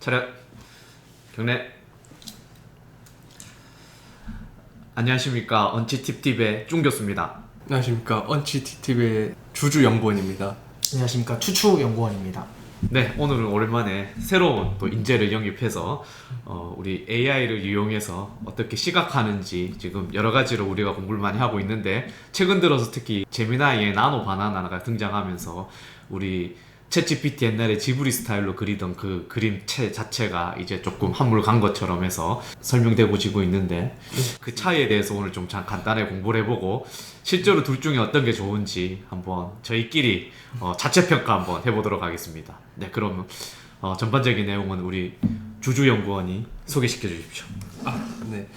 차렷. 경례. 안녕하십니까, 언치팁팁의 중 교수입니다. 안녕하십니까, 언치팁팁의 주주연구원입니다. 안녕하십니까, 추추연구원입니다. 네, 오늘은 오랜만에 새로운 또 인재를 영입해서 우리 AI를 이용해서 어떻게 시각하는지 지금 여러 가지로 우리가 공부를 많이 하고 있는데, 최근 들어서 특히 제미나이의 나노 바나나가 등장하면서 우리 챗GPT 옛날에 지브리 스타일로 그리던 그 그림체 자체가 이제 조금 한물 간 것처럼 해서 설명되고 있는데, 그 차이에 대해서 오늘 좀 간단하게 공부를 해보고 실제로 둘 중에 어떤 게 좋은지 한번 저희끼리 자체평가 한번 해보도록 하겠습니다. 네, 그럼 전반적인 내용은 우리 주주연구원이 소개시켜 주십시오. 네.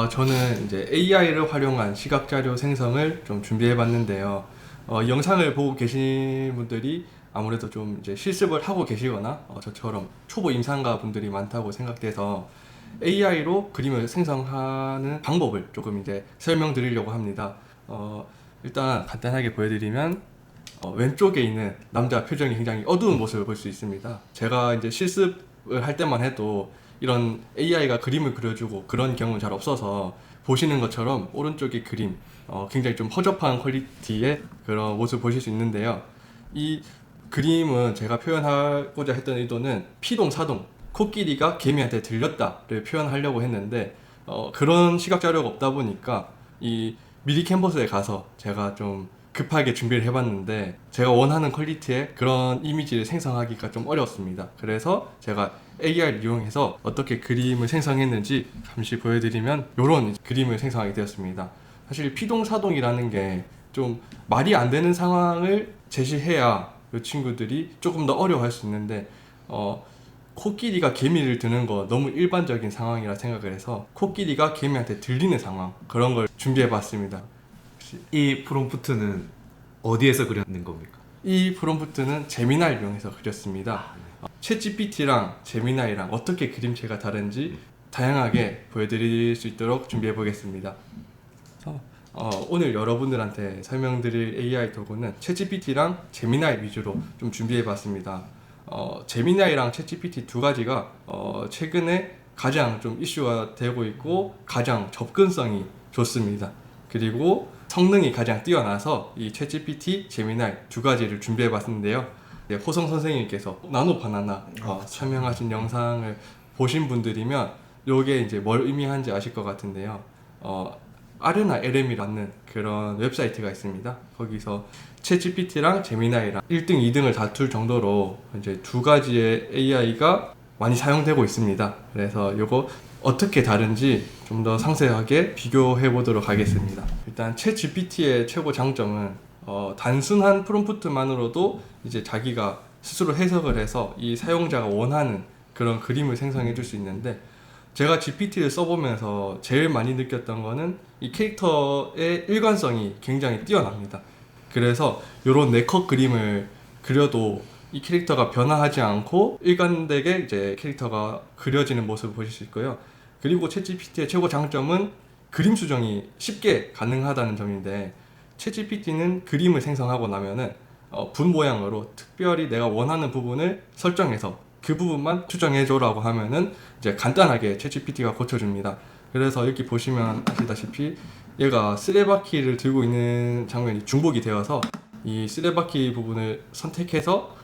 저는 이제 AI를 활용한 시각자료 생성을 좀 준비해봤는데요. 영상을 보고 계신 분들이 아무래도 좀 이제 실습을 하고 계시거나 저처럼 초보 임상가 분들이 많다고 생각돼서 AI로 그림을 생성하는 방법을 조금 이제 설명드리려고 합니다. 일단 간단하게 보여드리면 왼쪽에 있는 남자 표정이 굉장히 어두운 모습을 볼 수 있습니다. 제가 이제 실습을 할 때만 해도 이런 AI가 그림을 그려주고 그런 경우는 잘 없어서 보시는 것처럼 오른쪽의 그림 굉장히 좀 허접한 퀄리티의 그런 모습을 보실 수 있는데요. 이 그림은 제가 표현하고자 했던 의도는 피동사동, 코끼리가 개미한테 들렸다를 표현하려고 했는데 그런 시각 자료가 없다 보니까 이 미리 캔버스에 가서 제가 좀 급하게 준비를 해봤는데 제가 원하는 퀄리티의 그런 이미지를 생성하기가 좀 어려웠습니다. 그래서 제가 AI를 이용해서 어떻게 그림을 생성했는지 잠시 보여드리면 이런 그림을 생성하게 되었습니다. 사실 피동사동이라는 게 좀 말이 안 되는 상황을 제시해야 이 친구들이 조금 더 어려워할 수 있는데 코끼리가 개미를 드는 거 너무 일반적인 상황이라 생각을 해서 코끼리가 개미한테 들리는 상황, 그런 걸 준비해봤습니다. 이 프롬프트는 어디에서 그렸는 겁니까? 이 프롬프트는 제미나이를 이용해서 그렸습니다. 챗GPT랑 제미나이랑 어떻게 그림체가 다른지 다양하게 보여드릴 수 있도록 준비해 보겠습니다. 오늘 여러분들한테 설명드릴 AI 도구는 챗GPT랑 제미나이 위주로 좀 준비해 봤습니다. 제미나이랑 챗GPT 두 가지가 최근에 가장 좀 이슈가 되고 있고 가장 접근성이 좋습니다. 그리고 성능이 가장 뛰어나서 이 챗GPT, 제미나이 두 가지를 준비해 봤는데요. 호성 선생님께서 나노 바나나 설명하신 영상을 보신 분들이면 이게 이제 뭘 의미하는지 아실 것 같은데요. 아르나 LM이라는 그런 웹사이트가 있습니다. 거기서 챗GPT랑 제미나이랑 1등, 2등을 다툴 정도로 이제 두 가지의 AI가 많이 사용되고 있습니다. 그래서 이거 어떻게 다른지 좀 더 상세하게 비교해 보도록 하겠습니다. 일단 챗GPT의 최고 장점은 단순한 프롬프트만으로도 이제 자기가 스스로 해석을 해서 이 사용자가 원하는 그런 그림을 생성해 줄 수 있는데, 제가 GPT를 써보면서 제일 많이 느꼈던 거는 이 캐릭터의 일관성이 굉장히 뛰어납니다. 그래서 이런 네컷 그림을 그려도 이 캐릭터가 변화하지 않고 일관되게 이제 캐릭터가 그려지는 모습을 보실 수 있고요. 그리고 챗GPT의 최고 장점은 그림 수정이 쉽게 가능하다는 점인데, 챗GPT는 그림을 생성하고 나면은 분 모양으로 특별히 내가 원하는 부분을 설정해서 그 부분만 수정해줘라고 하면은 이제 간단하게 챗GPT가 고쳐줍니다. 그래서 여기 보시면 아시다시피 얘가 쓰레바퀴를 들고 있는 장면이 중복이 되어서 이 쓰레바퀴 부분을 선택해서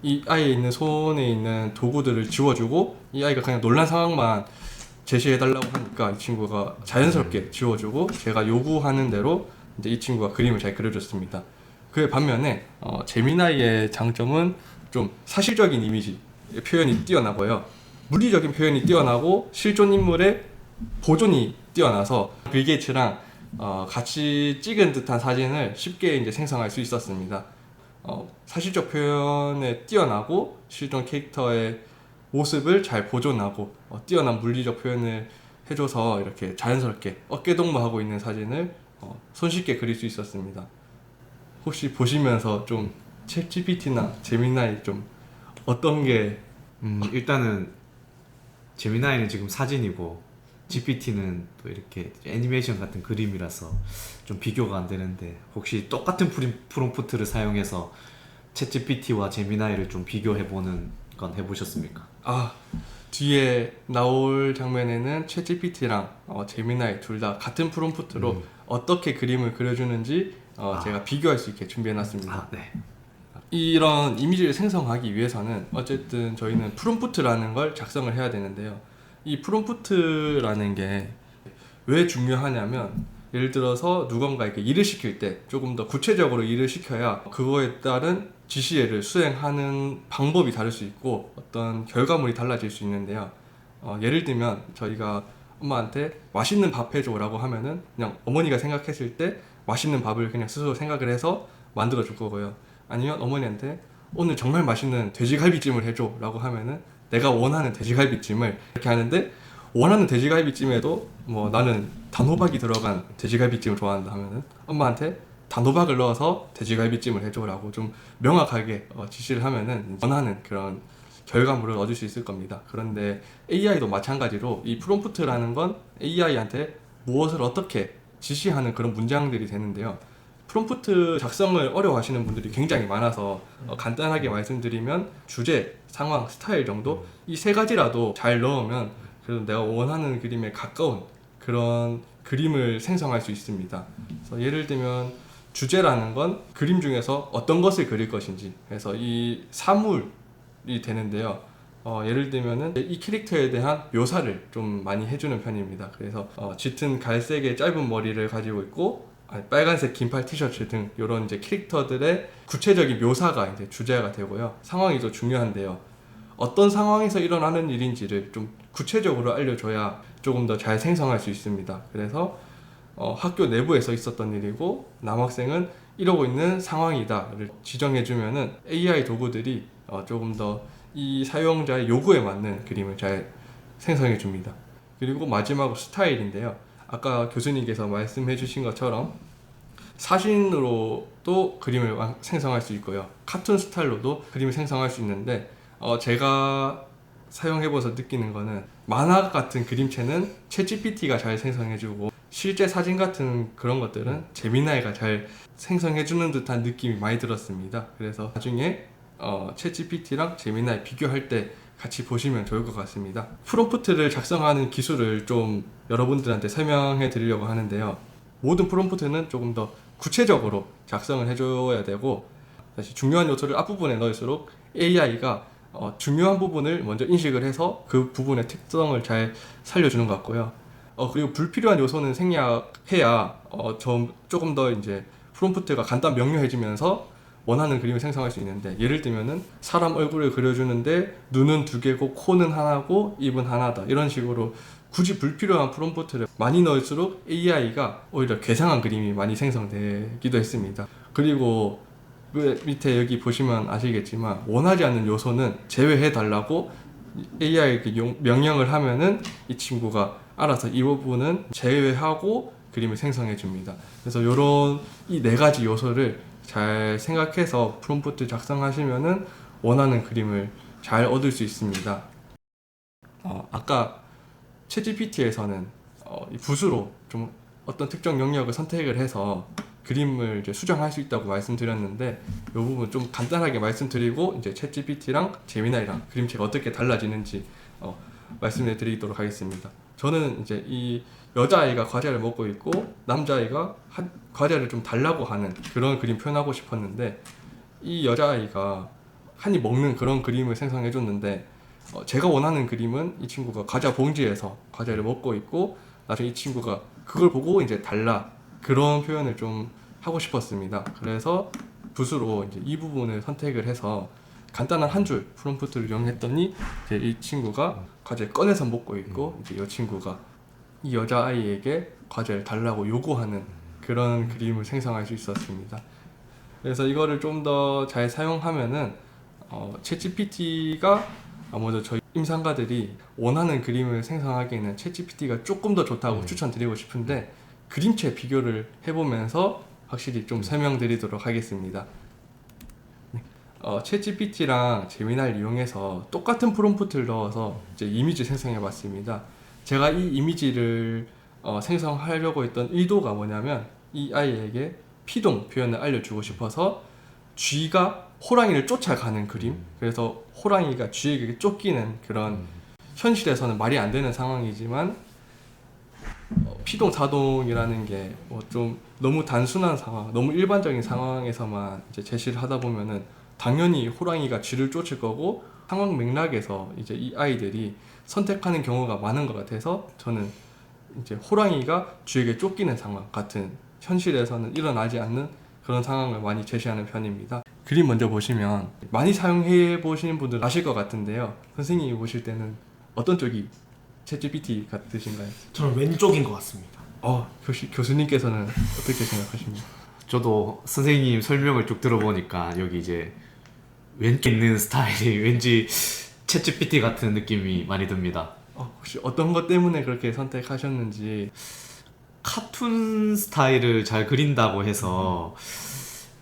이 아이에 있는 손에 있는 도구들을 지워주고, 이 아이가 그냥 놀란 상황만 제시해달라고 하니까 이 친구가 자연스럽게 지워주고 제가 요구하는 대로 이제 이 친구가 그림을 잘 그려줬습니다. 그에 반면에 제미나이의 장점은 좀 사실적인 이미지 표현이 뛰어나고요. 물리적인 표현이 뛰어나고 실존 인물의 보존이 뛰어나서 빌 게이츠랑 같이 찍은 듯한 사진을 쉽게 이제 생성할 수 있었습니다. 사실적 표현에 뛰어나고 실존 캐릭터의 모습을 잘 보존하고 뛰어난 물리적 표현을 해줘서 이렇게 자연스럽게 어깨동무하고 있는 사진을 손쉽게 그릴 수 있었습니다. 혹시 보시면서 좀 챗GPT나 제미나이 좀 어떤 게 일단은 제미나이는 지금 사진이고 GPT는 또 이렇게 애니메이션 같은 그림이라서 좀 비교가 안 되는데, 혹시 똑같은 프롬프트를 사용해서 챗GPT와 제미나이를 좀 비교해보는 건 해보셨습니까? 뒤에 나올 장면에는 챗GPT랑 제미나이 둘 다 같은 프롬프트로 어떻게 그림을 그려주는지 제가 비교할 수 있게 준비해놨습니다. 네. 이런 이미지를 생성하기 위해서는 어쨌든 저희는 프롬프트라는 걸 작성을 해야 되는데요. 이 프롬프트라는 게 왜 중요하냐면 예를 들어서 누군가에게 일을 시킬 때 조금 더 구체적으로 일을 시켜야 그거에 따른 지시를 수행하는 방법이 다를 수 있고 어떤 결과물이 달라질 수 있는데요. 예를 들면 저희가 엄마한테 맛있는 밥 해줘 라고 하면은 그냥 어머니가 생각했을 때 맛있는 밥을 그냥 스스로 생각을 해서 만들어 줄 거고요. 아니면 어머니한테 오늘 정말 맛있는 돼지갈비찜을 해줘 라고 하면은 내가 원하는 돼지갈비찜을 이렇게 하는데, 원하는 돼지갈비찜에도 뭐 나는 단호박이 들어간 돼지갈비찜을 좋아한다 하면은 엄마한테 단호박을 넣어서 돼지갈비찜을 해줘라고 좀 명확하게 지시를 하면은 원하는 그런 결과물을 얻을 수 있을 겁니다. 그런데 AI도 마찬가지로 이 프롬프트라는 건 AI한테 무엇을 어떻게 지시하는 그런 문장들이 되는데요. 프롬프트 작성을 어려워하시는 분들이 굉장히 많아서 간단하게 말씀드리면 주제, 상황, 스타일 정도 이 세 가지라도 잘 넣으면 그래도 내가 원하는 그림에 가까운 그런 그림을 생성할 수 있습니다. 그래서 예를 들면 주제라는 건 그림 중에서 어떤 것을 그릴 것인지, 그래서 이 사물이 되는데요. 예를 들면은 이 캐릭터에 대한 묘사를 좀 많이 해주는 편입니다. 그래서 짙은 갈색의 짧은 머리를 가지고 있고 빨간색 긴팔 티셔츠 등 이런 이제 캐릭터들의 구체적인 묘사가 이제 주제가 되고요. 상황이 더 중요한데요. 어떤 상황에서 일어나는 일인지를 좀 구체적으로 알려줘야 조금 더 잘 생성할 수 있습니다. 그래서 학교 내부에서 있었던 일이고 남학생은 이러고 있는 상황이다를 지정해주면은 AI 도구들이 조금 더 이 사용자의 요구에 맞는 그림을 잘 생성해 줍니다. 그리고 마지막으로 스타일인데요. 아까 교수님께서 말씀해 주신 것처럼 사진으로도 그림을 생성할 수 있고요. 카툰 스타일로도 그림을 생성할 수 있는데 제가 사용해봐서 느끼는 거는 만화 같은 그림체는 챗GPT가 잘 생성해주고 실제 사진 같은 그런 것들은 제미나이가 잘 생성해주는 듯한 느낌이 많이 들었습니다. 그래서 나중에 챗GPT랑 제미나이 비교할 때 같이 보시면 좋을 것 같습니다. 프롬프트를 작성하는 기술을 좀 여러분들한테 설명해 드리려고 하는데요. 모든 프롬프트는 조금 더 구체적으로 작성을 해줘야 되고 사실 중요한 요소를 앞부분에 넣을수록 AI가 중요한 부분을 먼저 인식을 해서 그 부분의 특성을 잘 살려주는 것 같고요. 그리고 불필요한 요소는 생략해야 조금 더 이제 프롬프트가 간단 명료해지면서 원하는 그림을 생성할 수 있는데, 예를 들면은 사람 얼굴을 그려주는데 눈은 2개고 코는 하나고 입은 하나다 이런 식으로 굳이 불필요한 프롬프트를 많이 넣을수록 AI가 오히려 괴상한 그림이 많이 생성되기도 했습니다. 그리고 그 밑에 여기 보시면 아시겠지만 원하지 않는 요소는 제외해 달라고 AI에게 명령을 하면은 이 친구가 알아서 이 부분은 제외하고 그림을 생성해 줍니다. 그래서 이런 이 4가지 요소를 잘 생각해서 프롬프트 작성하시면은 원하는 그림을 잘 얻을 수 있습니다. 아까 챗GPT에서는 붓으로 좀 어떤 특정 영역을 선택을 해서 그림을 이제 수정할 수 있다고 말씀드렸는데 이 부분 좀 간단하게 말씀드리고 이제 챗GPT랑 제미나이랑 그림체가 어떻게 달라지는지 말씀해 드리도록 하겠습니다. 저는 이제 이 여자아이가 과자를 먹고 있고 남자아이가 과자를 좀 달라고 하는 그런 그림 표현하고 싶었는데 이 여자아이가 한 입 먹는 그런 그림을 생성해 줬는데 제가 원하는 그림은 이 친구가 과자 봉지에서 과자를 먹고 있고 나중에 이 친구가 그걸 보고 이제 달라 그런 표현을 좀 하고 싶었습니다. 그래서 붓으로 이제 이 부분을 선택을 해서 간단한 한 줄 프롬프트를 이용했더니 이제 이 친구가 과자를 꺼내서 먹고 있고 이제 이 친구가 이 여자아이에게 과자를 달라고 요구하는 그런 그림을 생성할 수 있었습니다. 그래서 이거를 좀 더 잘 사용하면은 챗GPT가 아무래도 저희 임상가들이 원하는 그림을 생성하기에는 챗GPT가 조금 더 좋다고 추천드리고 싶은데 그림체 비교를 해보면서 확실히 좀 설명드리도록 하겠습니다. 챗GPT랑 제미나이를 이용해서 똑같은 프롬프트를 넣어서 이제 이미지 생성해봤습니다. 제가 이 이미지를 생성하려고 했던 의도가 뭐냐면 이 아이에게 피동 표현을 알려주고 싶어서 쥐가 호랑이를 쫓아가는 그림, 그래서 호랑이가 쥐에게 쫓기는 그런 현실에서는 말이 안 되는 상황이지만 피동사동이라는 게 뭐 좀 너무 단순한 상황, 너무 일반적인 상황에서만 이제 제시를 하다 보면은 당연히 호랑이가 쥐를 쫓을 거고 상황 맥락에서 이제 이 아이들이 선택하는 경우가 많은 것 같아서 저는 이제 호랑이가 쥐에게 쫓기는 상황 같은 현실에서는 일어나지 않는 그런 상황을 많이 제시하는 편입니다. 그림 먼저 보시면 많이 사용해 보시는 분들 아실 것 같은데요. 선생님이 보실 때는 어떤 쪽이 챗GPT 같으신가요? 저는 왼쪽인 것 같습니다. 교수님께서는 어떻게 생각하십니까? 저도 선생님 설명을 쭉 들어보니까 여기 이제 왼쪽 있는 스타일이 왠지 챗GPT 같은 느낌이 많이 듭니다. 혹시 어떤 것 때문에 그렇게 선택하셨는지. 카툰 스타일을 잘 그린다고 해서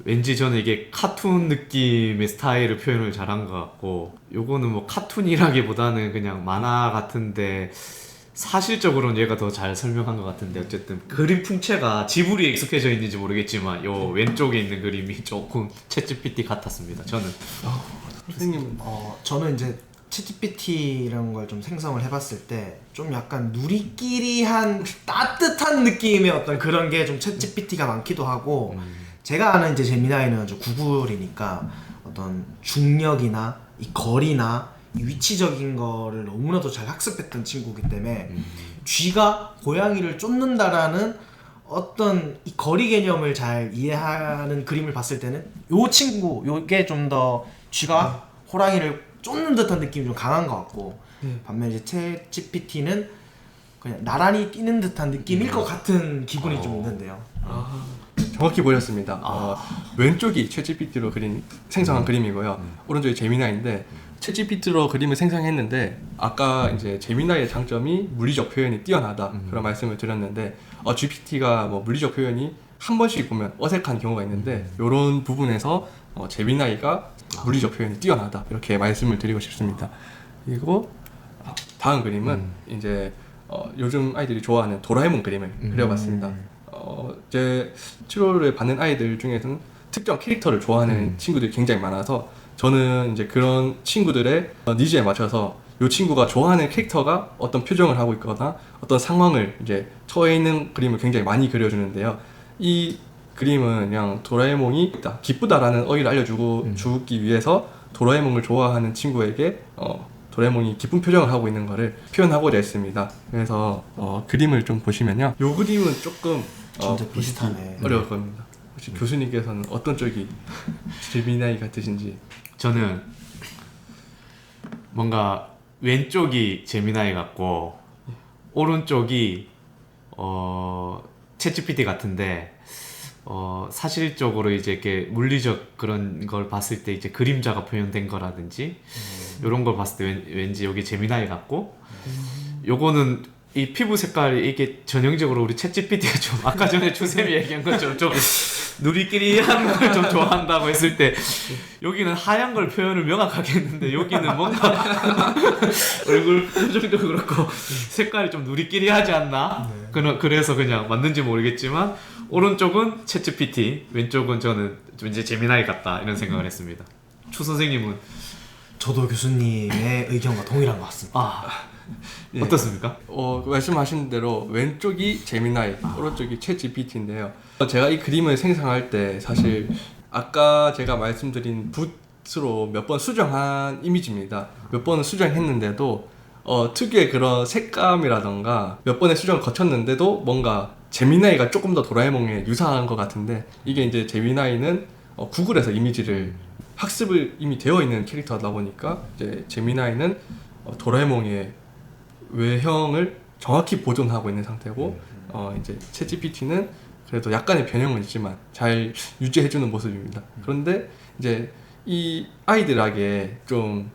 왠지 저는 이게 카툰 느낌의 스타일을 표현을 잘한 것 같고, 요거는 뭐 카툰이라기보다는 그냥 만화 같은데 사실적으로는 얘가 더 잘 설명한 것 같은데, 어쨌든 그림 풍채가 지브리에 익숙해져 있는지 모르겠지만 요 왼쪽에 있는 그림이 조금 챗GPT 같았습니다. 저는. 선생님은 저는 이제 챗GPT라는 걸 좀 생성을 해봤을 때 좀 약간 누리끼리한 따뜻한 느낌의 어떤 그런 게 좀 챗GPT가 많기도 하고, 제가 아는 이제 제미나이는 좀 구글이니까 어떤 중력이나 이 거리나 이 위치적인 거를 너무나도 잘 학습했던 친구이기 때문에 쥐가 고양이를 쫓는다라는 어떤 이 거리 개념을 잘 이해하는 그림을 봤을 때는 요 친구, 요게 좀 더 쥐가 호랑이를 쫓는 듯한 느낌이 좀 강한 것 같고, 반면 이제 챗GPT는 그냥 나란히 뛰는 듯한 느낌일 것 같은 기분이 좀 있는데요. 정확히 보셨습니다. 왼쪽이 챗GPT로 생성한 그림이고요. 오른쪽이 제미나이인데, 챗GPT로 그림을 생성했는데 아까 이제 제미나이의 장점이 물리적 표현이 뛰어나다 그런 말씀을 드렸는데, GPT가 뭐 물리적 표현이 한 번씩 보면 어색한 경우가 있는데, 이런 부분에서 제미나이가 물리적 표현이 뛰어나다 이렇게 말씀을 드리고 싶습니다. 그리고 다음 그림은 이제 요즘 아이들이 좋아하는 도라에몽 그림을 그려봤습니다. 제 치료를 받는 아이들 중에서는 특정 캐릭터를 좋아하는 친구들이 굉장히 많아서, 저는 이제 그런 친구들의 니즈에 맞춰서 이 친구가 좋아하는 캐릭터가 어떤 표정을 하고 있거나 어떤 상황을 이제 처해 있는 그림을 굉장히 많이 그려주는데요. 이 그림은 그냥 도라에몽이 기쁘다라는 어휘를 주기 위해서 도라에몽을 좋아하는 친구에게 도라에몽이 기쁜 표정을 하고 있는 것을 표현하고자 했습니다. 그래서 그림을 좀 보시면요, 이 그림은 조금 진짜 비슷하네. 어려울 겁니다. 혹시 교수님께서는 어떤 쪽이 제미나이 같으신지? 저는 뭔가 왼쪽이 제미나이 같고 오른쪽이 챗GPT 같은데, 사실적으로 이제 이렇게 물리적 그런 걸 봤을 때 이제 그림자가 표현된 거라든지 이런 걸 봤을 때 왠지 여기 제미나이 같고, 요거는 이 피부 색깔이 이게 전형적으로 우리 챗GPT가 좀 아까 전에 주쌤이 얘기한 것처럼 좀 누리끼리한 걸 좀 좋아한다고 했을 때, 여기는 하얀 걸 표현을 명확하게 했는데 여기는 뭔가 얼굴 표정도 그렇고 색깔이 좀 누리끼리하지 않나? 그래서 그냥 맞는지 모르겠지만 오른쪽은 챗GPT, 왼쪽은 저는 좀 이제 제미나이 같다 이런 생각을 했습니다. 추 선생님은? 저도 교수님의 의견과 동일한 것 같습니다. 네. 어떻습니까? 말씀하신 대로 왼쪽이 제미나이, 오른쪽이 챗GPT인데요. 제가 이 그림을 생성할 때 사실 아까 제가 말씀드린 붓으로 몇 번 수정한 이미지입니다. 몇 번 수정했는데도 특유의 그런 색감이라던가 몇 번의 수정을 거쳤는데도 뭔가 제미나이가 조금 더 도라에몽에 유사한 것 같은데, 이게 이제 제미나이는 구글에서 이미지를 학습을 이미 되어 있는 캐릭터다 보니까 이제 제미나이는 도라에몽의 외형을 정확히 보존하고 있는 상태고, 이제 챗GPT는 그래도 약간의 변형은 있지만 잘 유지해주는 모습입니다. 그런데 이제 이 아이들에게 좀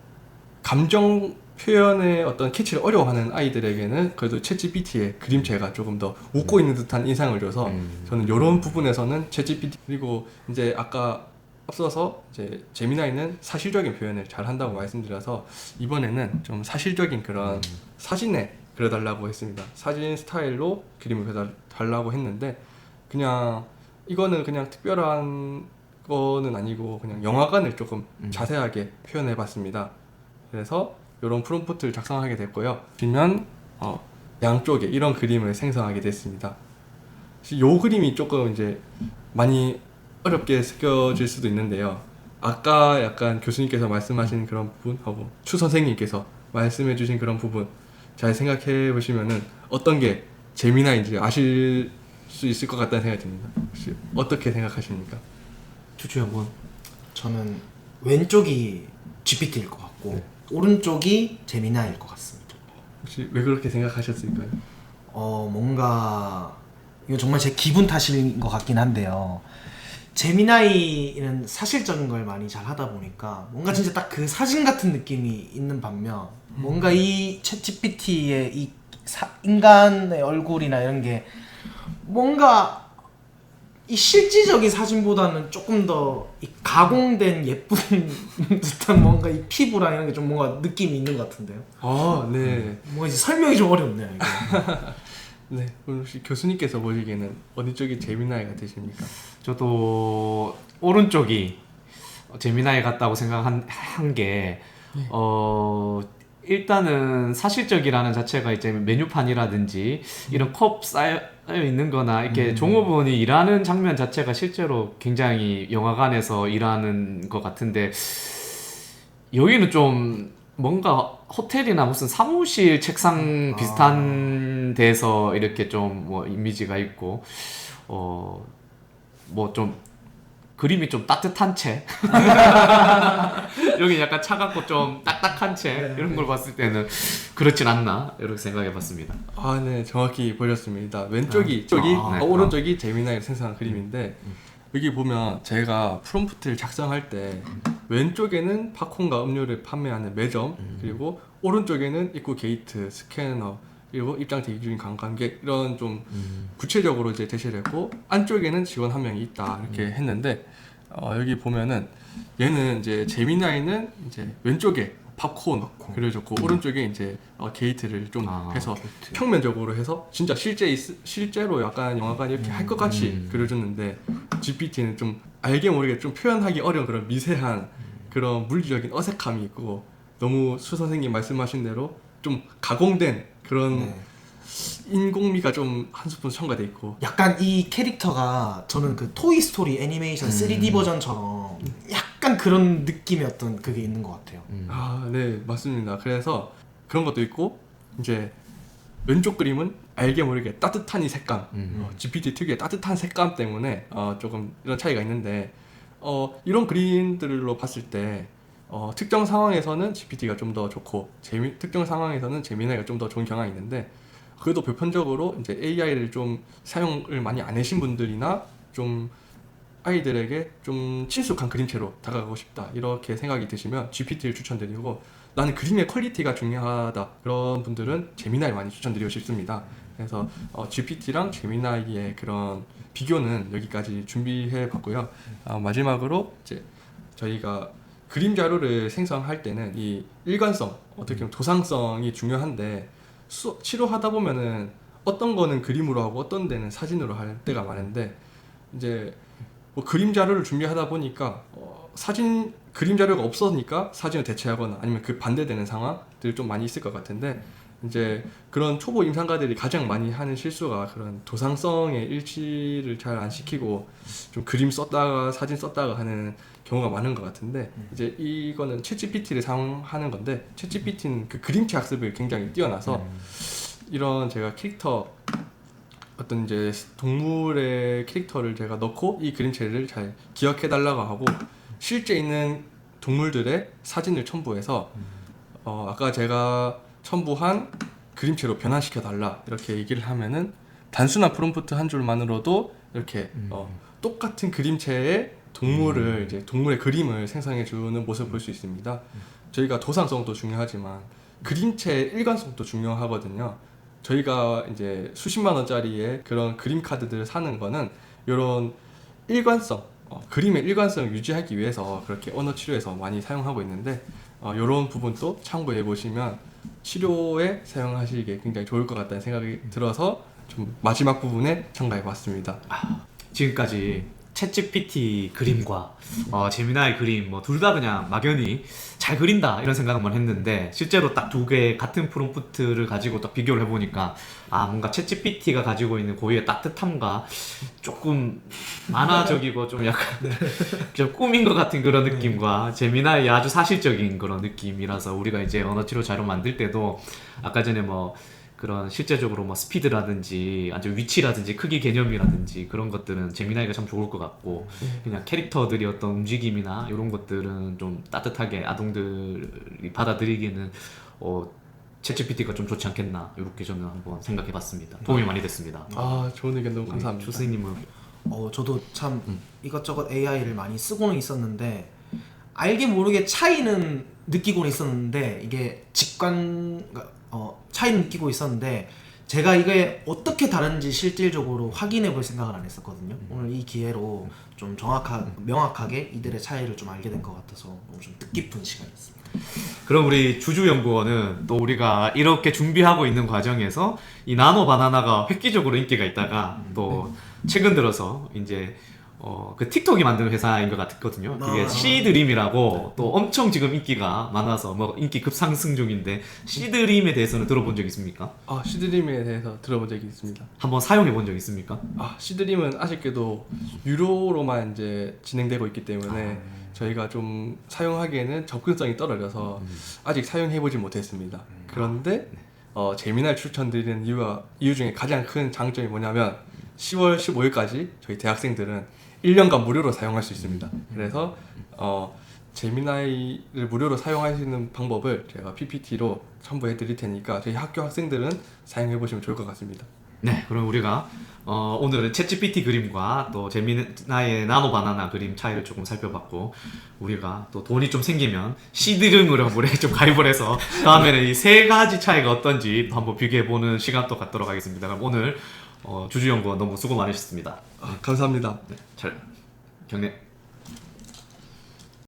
감정 표현의 어떤 캐치를 어려워하는 아이들에게는 그래도 챗GPT의 그림체가 조금 더 웃고 있는 듯한 인상을 줘서 저는 이런 부분에서는 챗GPT, 그리고 이제 아까 앞서서 이제 제미나이는 사실적인 표현을 잘 한다고 말씀드려서 이번에는 좀 사실적인 그런 사진에 그려달라고 했습니다. 사진 스타일로 그림을 그려달라고 했는데, 그냥 이거는 그냥 특별한 거는 아니고 그냥 영화관을 조금 자세하게 표현해 봤습니다. 그래서 이런 프롬프트를 작성하게 됐고요. 뒷면 양쪽에 이런 그림을 생성하게 됐습니다. 이 그림이 조금 이제 많이 어렵게 느껴질 수도 있는데요. 아까 약간 교수님께서 말씀하신 그런 부분하고 추 선생님께서 말씀해 주신 그런 부분 잘 생각해 보시면은 어떤 게 재미나인지 아실 수 있을 것 같다는 생각이 듭니다. 혹시 어떻게 생각하십니까? 추추 한번. 저는 왼쪽이 GPT일 것 같고 오른쪽이 제미나이일 것 같습니다. 혹시 왜 그렇게 생각하셨을까요? 뭔가 이거 정말 제 기분 탓인 것 같긴 한데요. 제미나이는 사실적인 걸 많이 잘 하다 보니까 뭔가 진짜 딱 그 사진 같은 느낌이 있는 반면 뭔가 이 챗GPT의 이 인간의 얼굴이나 이런 게 뭔가 이 실질적인 사진보다는 조금 더 이 가공된 예쁜 듯한 뭔가 이 피부랑 이런 게 좀 뭔가 느낌이 있는 것 같은데요. 네. 뭔가 이제 설명이 좀 어렵네요. 이게. 네. 그럼 혹시 교수님께서 보시기에는 어느 쪽이 재미나이 같으십니까? 저도 오른쪽이 제미나이 같다고 생각한 게 일단은 사실적이라는 자체가 이제 메뉴판이라든지 이런 컵 쌓여 있는 거나 이렇게 종업원이 일하는 장면 자체가 실제로 굉장히 영화관에서 일하는 것 같은데 여기는 좀 뭔가 호텔이나 무슨 사무실 책상 비슷한 데서 이렇게 좀 뭐 이미지가 있고 뭐 좀 그림이 좀 따뜻한 채 여기 약간 차갑고 좀 딱딱한 채 이런 걸 봤을 때는 그렇진 않나 이렇게 생각해 봤습니다. 네, 정확히 보셨습니다. 왼쪽이 네. 오른쪽이 제미나이를 생성한 그림인데 여기 보면 제가 프롬프트를 작성할 때 왼쪽에는 팝콘과 음료를 판매하는 매점 그리고 오른쪽에는 입구 게이트, 스캐너 그리고 입장 대기 중인 관광객 이런 좀 구체적으로 이제 제시를 했고 안쪽에는 직원 한 명이 있다 이렇게 했는데 여기 보면은 얘는 이제 제미나이는 이제 왼쪽에 팝콘 그려줬고 오른쪽에 이제 게이트를 좀 해서 게이트. 평면적으로 해서 진짜 실제로 약간 영화관 이렇게 할 것 같이 그려줬는데 GPT는 좀 알게 모르게 좀 표현하기 어려운 그런 미세한 그런 물리적인 어색함이 있고 너무 수 선생님 말씀하신 대로 좀 가공된 그런 인공미가 좀 한 스푼 첨가돼 있고 약간 이 캐릭터가 저는 그 토이 스토리 애니메이션 3D 버전처럼 약간 그런 느낌의 어떤 그게 있는 것 같아요. 네 맞습니다. 그래서 그런 것도 있고 이제 왼쪽 그림은 알게 모르게 따뜻한 이 색감 GPT 특유의 따뜻한 색감 때문에 조금 이런 차이가 있는데 이런 그림들로 봤을 때 특정 상황에서는 GPT가 좀 더 좋고 특정 상황에서는 제미나이가 좀 더 좋은 경향이 있는데 그래도 보편적으로 이제 AI를 좀 사용을 많이 안 하신 분들이나 좀 아이들에게 좀 친숙한 그림체로 다가가고 싶다 이렇게 생각이 드시면 GPT를 추천드리고 나는 그림의 퀄리티가 중요하다 그런 분들은 제미나이 많이 추천드리고 싶습니다. 그래서 GPT랑 제미나이의 그런 비교는 여기까지 준비해 봤고요. 마지막으로 이제 저희가 그림 자료를 생성할 때는 이 일관성, 어떻게 보면 도상성이 중요한데 치료하다 보면은 어떤 거는 그림으로 하고 어떤 데는 사진으로 할 때가 많은데 이제 뭐 그림 자료를 준비하다 보니까 그림 자료가 없으니까 사진을 대체하거나 아니면 그 반대되는 상황들이 좀 많이 있을 것 같은데 이제 그런 초보 임상가들이 가장 많이 하는 실수가 그런 도상성의 일치를 잘 안 시키고 좀 그림 썼다가 사진 썼다가 하는 경우가 많은 것 같은데 이제 이거는 챗GPT를 사용하는 건데 챗GPT는 그 그림체 학습을 굉장히 뛰어나서 이런 제가 캐릭터 어떤 이제 동물의 캐릭터를 제가 넣고 이 그림체를 잘 기억해 달라고 하고 실제 있는 동물들의 사진을 첨부해서 아까 제가 첨부한 그림체로 변환시켜 달라 이렇게 얘기를 하면은 단순한 프롬프트 한 줄만으로도 이렇게 똑같은 그림체의 동물을 이제 동물의 그림을 생성해 주는 모습을 볼 수 있습니다. 저희가 도상성도 중요하지만 그림체의 일관성도 중요하거든요. 저희가 이제 수십만 원짜리의 그런 그림 카드들을 사는 거는 이런 일관성, 그림의 일관성을 유지하기 위해서 그렇게 언어 치료에서 많이 사용하고 있는데 이런 부분도 참고해 보시면 치료에 사용하시기에 굉장히 좋을 것 같다는 생각이 들어서 좀 마지막 부분에 첨가해 봤습니다. 지금까지 챗GPT 그림과 제미나이 그림 뭐 둘 다 그냥 막연히 잘 그린다 이런 생각만 했는데 실제로 딱 두 개 같은 프롬프트를 가지고 딱 비교를 해보니까 뭔가 챗GPT가 가지고 있는 고유의 따뜻함과 조금 만화적이고 좀 약간 좀 꾸민 것 같은 그런 느낌과 제미나이 아주 사실적인 그런 느낌이라서 우리가 이제 언어 치료 자료 만들 때도 아까 전에 뭐 그런 실제적으로 뭐 스피드라든지 아주 위치라든지 크기 개념이라든지 그런 것들은 제미나이가 참 좋을 것 같고 그냥 캐릭터들이 어떤 움직임이나 이런 것들은 좀 따뜻하게 아동들이 받아들이기에는 챗GPT가 좀 좋지 않겠나 이렇게 저는 한번 생각해봤습니다. 도움이 많이 됐습니다. 아, 좋은 의견 너무 감사합니다. 교수님은 저도 참 이것저것 AI를 많이 쓰고는 있었는데 알게 모르게 차이는 느끼고는 있었는데 이게 차이는 느끼고 있었는데 제가 이게 어떻게 다른지 실질적으로 확인해 볼 생각을 안 했었거든요. 오늘 이 기회로 좀 명확하게 이들의 차이를 좀 알게 된 것 같아서 너무 좀 뜻깊은 시간이었습니다. 그럼 우리 주주연구원은 또 우리가 이렇게 준비하고 있는 과정에서 이 나노 바나나가 획기적으로 인기가 있다가 또 최근 들어서 이제 그 틱톡이 만든 회사인 것 같거든요. 그게 시드림이라고 또 엄청 지금 인기가 많아서 뭐 인기 급상승 중인데 시드림에 대해서는 들어본 적 있습니까? 시드림에 대해서 들어본 적이 있습니다. 한번 사용해 본 적 있습니까? 시드림은 아쉽게도 유료로만 이제 진행되고 있기 때문에 저희가 좀 사용하기에는 접근성이 떨어져서 아직 사용해보지 못했습니다. 그런데 제미나이 추천드리는 이유 중에 가장 큰 장점이 뭐냐면 10월 15일까지 저희 대학생들은 1년간 무료로 사용할 수 있습니다. 그래서 제미나이를 무료로 사용할 수 있는 방법을 제가 PPT로 첨부해 드릴 테니까 저희 학교 학생들은 사용해 보시면 좋을 것 같습니다. 네, 그럼 우리가 오늘은 챗GPT 그림과 또 제미나이의 나노 바나나 그림 차이를 조금 살펴봤고 우리가 또 돈이 좀 생기면 시드림으로 물에 좀 가입을 해서 다음에는 이 세 가지 차이가 어떤지 또 한번 비교해보는 시간 또 갖도록 하겠습니다. 그럼 오늘 주주연구원 너무 수고 많으셨습니다. 감사합니다. 네, 경례.